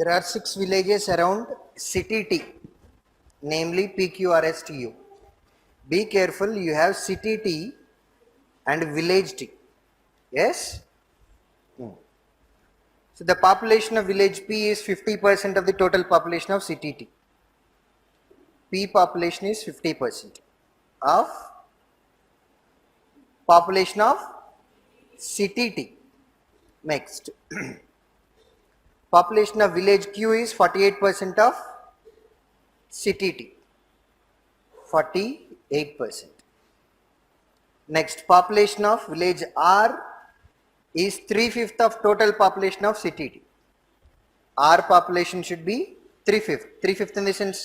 There are 6 villages around city T, namely PQRSTU. Be careful, you have city T and village T. Yes? So the population of village P is 50% of the total population of city T. P population is 50% of population of city T. Next. Population of village Q is 48% of city T. 48%. Next, population of village R is 3/5 of total population of city T. R population should be 3/5. 3/5 in the sense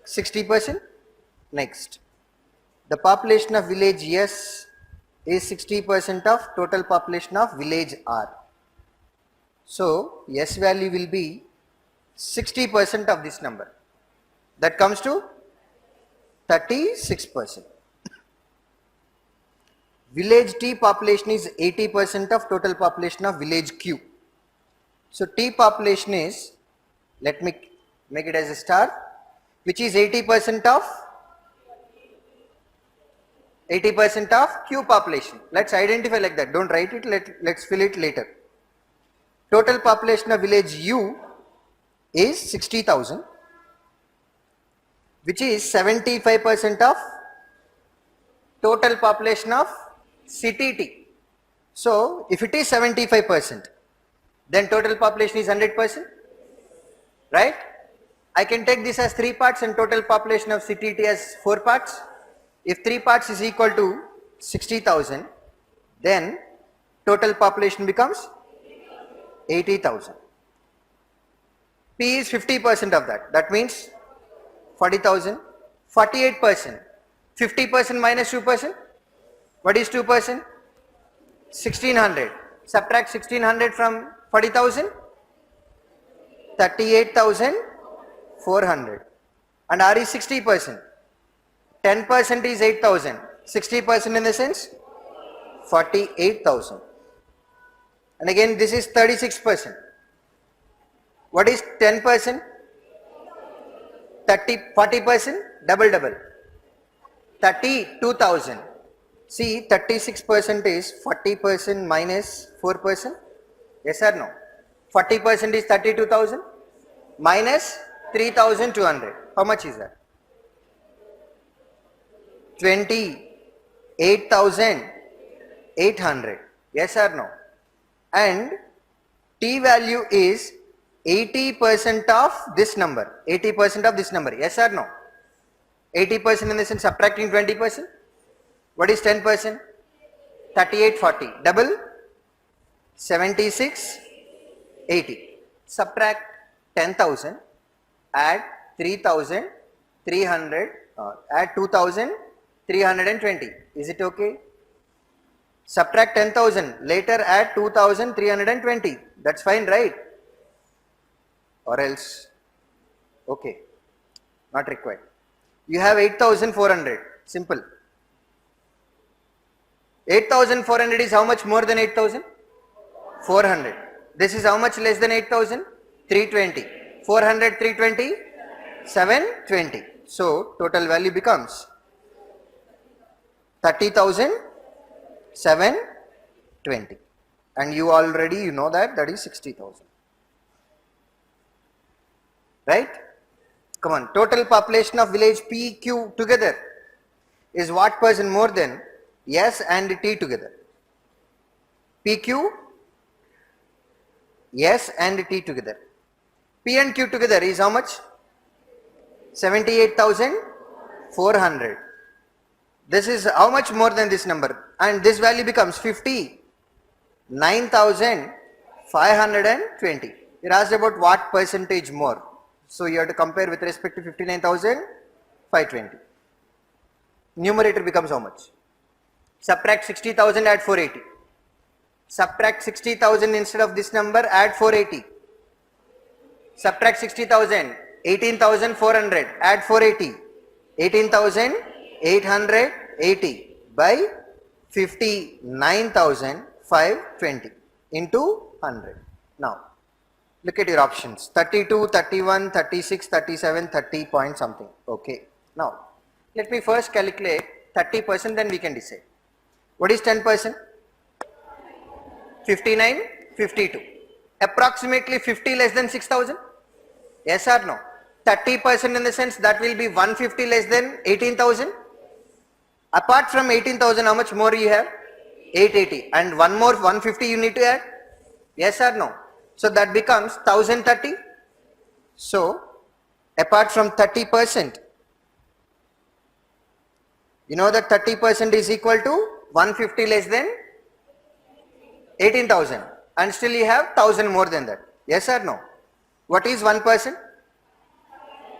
60%. Next, the population of village S is 60% of total population of village R. So, S value will be 60% of this number. That comes to 36%. Village T population is 80% of total population of village Q. So T population is, let me make it as a star, which is 80% of Q population. Let's identify like that. Don't write it. Let's fill it later. Total population of village U is 60,000, which is 75% of total population of city T. So if it is 75%, then total population is 100%, right? I can take this as 3 parts and total population of city T as 4 parts. If 3 parts is equal to 60,000, then total population becomes 80,000. P is 50% of that. That means 40,000. 48%. 50% minus 2%. What is 2%? 1600. Subtract 1600 from 40,000. 38,400. And R is 60%. 10% is 8,000. 60% in the sense 48,000. And again this is 36%. What is 10%? 40%, double. 32,000. See, 36% is 40% minus 4%. Yes or no? 40% is 32,000 minus 3,200. How much is that? 28,800. Yes or no? And T value is 80% of this number. 80% of this number. Yes or no? 80% in the sense subtracting 20%. What is 10%? 3840. Double 7680. Subtract 10,000. Add 3,300. Add 2,320. Is it okay? Subtract 10,000. Later add 2,320. That's fine, right? Or else? Okay. Not required. You have 8,400. Simple. 8,400 is how much more than 8,000? 400. This is how much less than 8,000? 320. 400, 320? 720. So total value becomes 30,720. And you already know that is 60,000. Right? Come on. Total population of village PQ together is what percent more than S and T together? PQ, S and T together. P and Q together is how much? 78,400. This is how much more than this number? And this value becomes 59,520. It asked about what percentage more. So you have to compare with respect to 59,520. Numerator becomes how much? Subtract 60,000, add 480. Subtract 60,000 instead of this number, add 480. Subtract 60,000, 18,400, add 480. 18,880 by 59,520 into 100. Now, Look at your options. 32, 31, 36, 37, 30 point something. Okay. Now, let me first calculate 30%, then we can decide. What is 10%? 59, 52. Approximately 50 less than 6,000? Yes or no? 30% in the sense that will be 150 less than 18,000. Apart from 18,000, how much more you have? 880. And one more 150 you need to add? Yes or no? So that becomes 1030. So apart from 30%, you know that 30% is equal to 150 less than 18,000, and still you have 1000 more than that. Yes or no? What is 1%?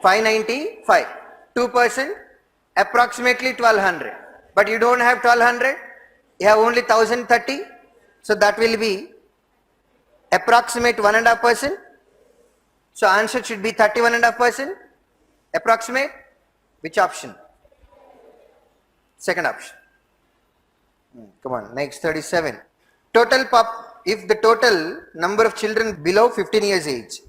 595. 2%? Approximately 1200. But you don't have 1200, you have only 1030. So that will be approximate 1.5%. So answer should be 31.5%. Approximate. Which option? Second option. Come on, next 37. Total if the total number of children below 15 years age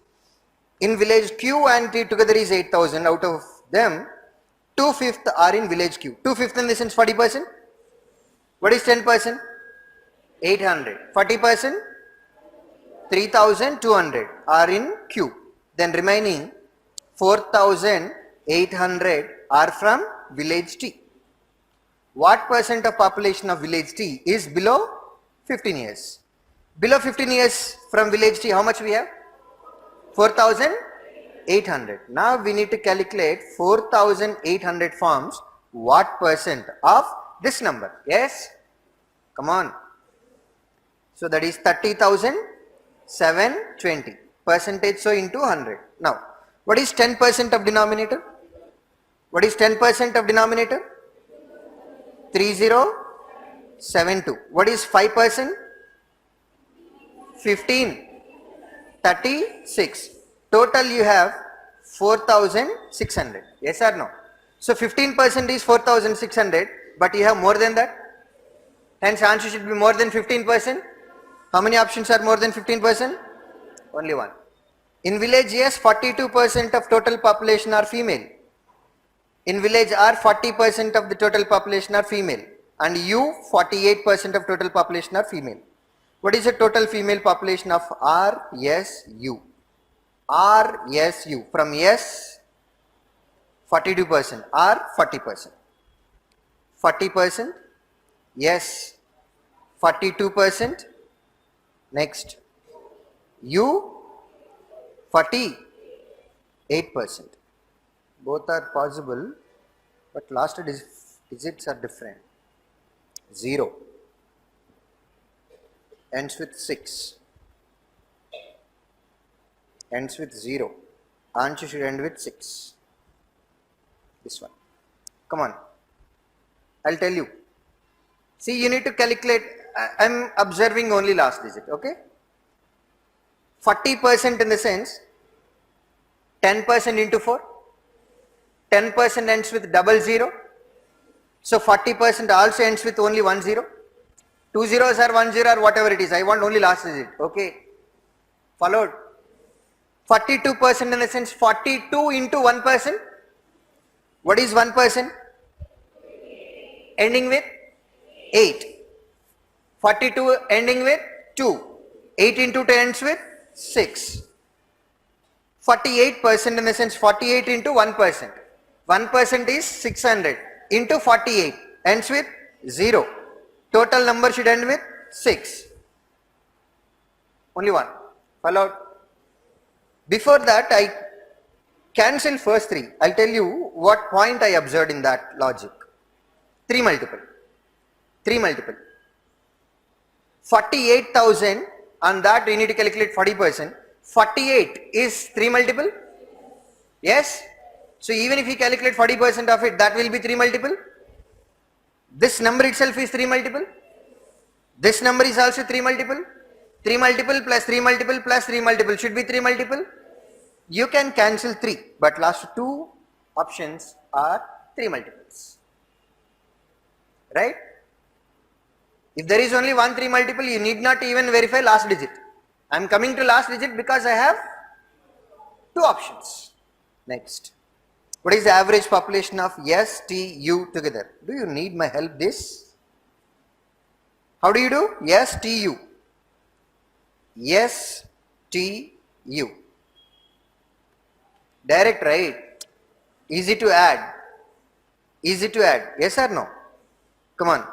in village Q and T together is 8,000, out of them 2/5 are in village Q. 2/5 in the sense 40%. What is 10%? 800. 40%? 3,200 are in Q. Then remaining 4,800 are from village T. What percent of population of village T is below 15 years? Below 15 years from village T, how much we have? 4,800. Now we need to calculate 4,800 forms what percent of this number? Yes? Come on. So that is 30,720. Percentage so into 100. Now, what is 10% of denominator? What is 10% of denominator? 3072. What is 5%? 15. 36. Total you have 4,600. Yes or no? So 15% is 4,600, but you have more than that. Hence answer should be more than 15%. How many options are more than 15%? Only one. In village yes, 42% of total population are female. In village R, 40% of the total population are female. And U, 48% of total population are female. What is the total female population of R, S, U? R, S, U. From S, 42%. R, 40%. 40%. Yes, 42%. Next, U, 48%. Both are possible, but last digits are different. 0 ends with 6, ends with 0. Answer should end with 6. This one. Come on, I'll tell you. See, you need to calculate. I'm observing only last digit, okay? 40% in the sense 10% into 4. 10% ends with 00. So 40% also ends with only 10. 2 zeros or 10 or whatever it is. I want only last digit. Okay. Followed. 42% in the sense 42 into 1%. What is 1%? Ending with 8. 42 ending with 2. 8 into 2 ends with 6. 48% in the sense 48 into 1%. 1% is 600 into 48 ends with 0. Total number should end with 6. Only one. Followed. Before that, I cancel first 3. I'll tell you what point I observed in that logic. 3 multiple. 3 multiple. 48,000, on that we need to calculate 40%. 48 is 3 multiple? Yes? So even if you calculate 40% of it, that will be 3 multiple. This number itself is 3 multiple. This number is also 3 multiple. 3 multiple plus 3 multiple plus 3 multiple should be 3 multiple. You can cancel 3, but last 2 options are 3 multiples. Right? If there is only one 3 multiple, you need not even verify last digit. I am coming to last digit because I have two options. Next. What is the average population of S, T, U together? Do you need my help this? How do you do? S, T, U. S, T, U. Direct, right? Easy to add. Easy to add. Yes or no? Come on.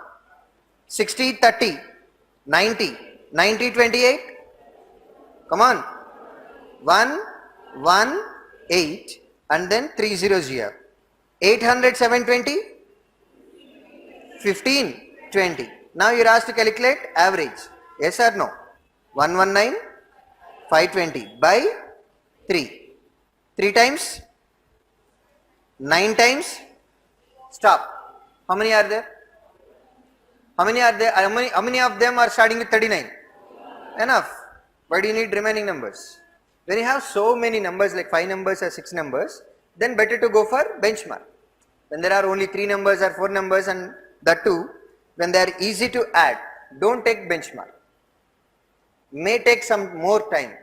60, 30, 90, 90, 28. Come on. 1, 1, 8 and then 3 zeros here. 800, 720, 15, 20. Now you are asked to calculate average. Yes or no? 119, 520 by 3. 3 times? 9 times? Stop. How many are there? How many are there? How many of them are starting with 39? Enough. Why do you need remaining numbers? When you have so many numbers like 5 numbers or 6 numbers, then better to go for benchmark. When there are only 3 numbers or 4 numbers and that too, when they are easy to add, don't take benchmark. May take some more time.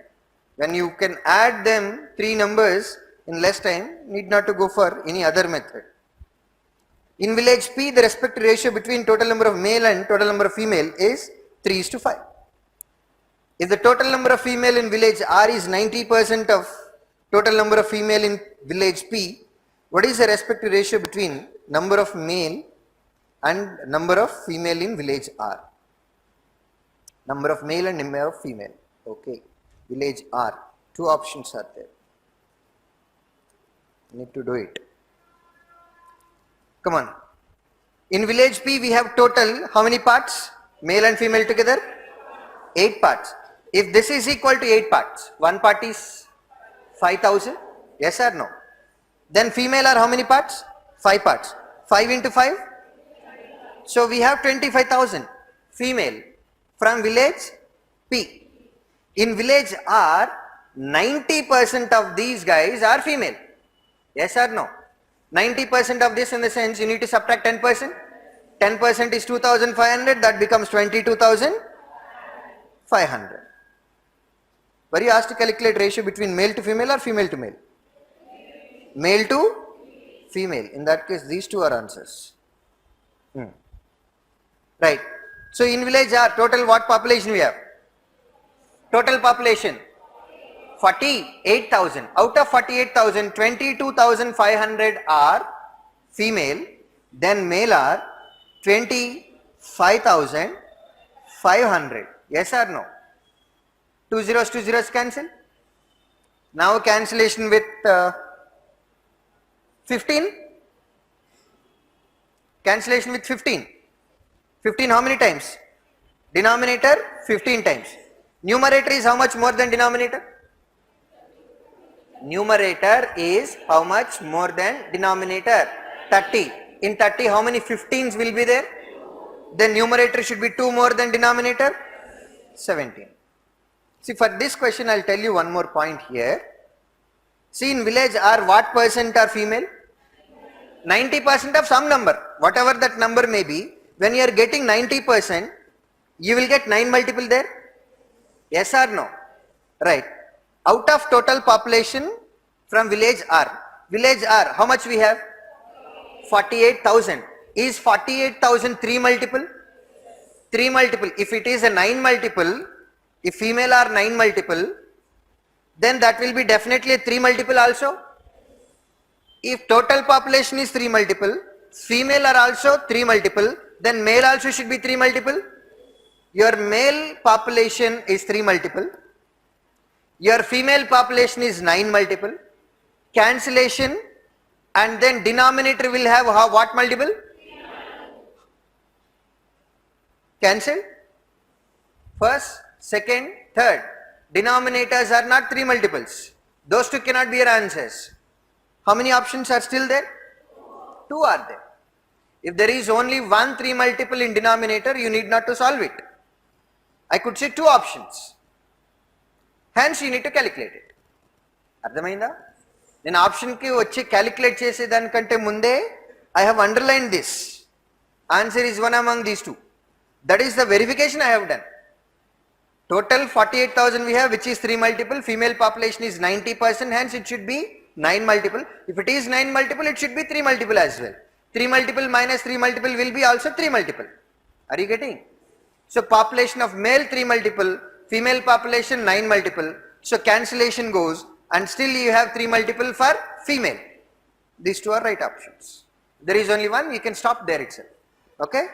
When you can add them 3 numbers in less time, need not to go for any other method. In village P, the respective ratio between total number of male and total number of female is 3:5. If the total number of female in village R is 90% of total number of female in village P, what is the respective ratio between number of male and number of female in village R? Number of male and number of female. Okay. Village R. 2 options are there. Need to do it. Come on. In village P, we have total how many parts? Male and female together? 8 parts. If this is equal to 8 parts, 1 part is 5,000. Yes or no? Then female are how many parts? 5 parts. 5 into 5? So we have 25,000 female from village P. In village R, 90% of these guys are female. Yes or no? 90% of this in the sense you need to subtract 10%. 10% is 2,500, that becomes 22,500. Were you asked to calculate ratio between male to female or female to male? Male to female. In that case, these two are answers. Right. So in village R, total what population we have? Total population 48,000. Out of 48,000, 22,500 are female, then male are 25,500. Yes or no? 2 zeros, 2 zeros cancel. Now cancellation with 15. Cancellation with 15. 15 how many times? Denominator 15 times. Numerator is how much more than denominator? Numerator is how much more than denominator? 30. In 30 how many 15s will be there? Then numerator should be 2 more than denominator? 17. See, for this question I will tell you one more point here. See, in village R, what percent are female? 90% of some number, whatever that number may be. When you are getting 90%, you will get 9 multiple there? Yes or no? Right. Out of total population from village R, how much we have? 48,000. Is 48,000 3 multiple? 3 multiple. If it is a 9 multiple, if female are 9 multiple, then that will be definitely a 3 multiple also. If total population is 3 multiple, female are also 3 multiple, then male also should be 3 multiple. Your male population is 3 multiple. Your female population is 9 multiple. Cancellation, and then denominator will have what multiple? Cancel. First, second, third. Denominators are not 3 multiples. Those two cannot be your answers. How many options are still there? 2 are there. If there is only 1 3 multiple in denominator, you need not to solve it. I could say 2 options. Hence you need to calculate it. అర్థమైందా? నేను option కి వచ్చి calculate చేసే దానికంటే ముందే I have underlined this. Answer is one among these two. That is the verification I have done. Total 48,000 we have, which is 3 multiple. Female population is 90%, hence it should be 9 multiple. If it is 9 multiple, it should be 3 multiple as well. 3 multiple minus 3 multiple will be also 3 multiple. Are you getting? So population of male 3 multiple, female population 9 multiple. So cancellation goes and still you have 3 multiple for female. These two are right options. There is only one, you can stop there itself. Okay.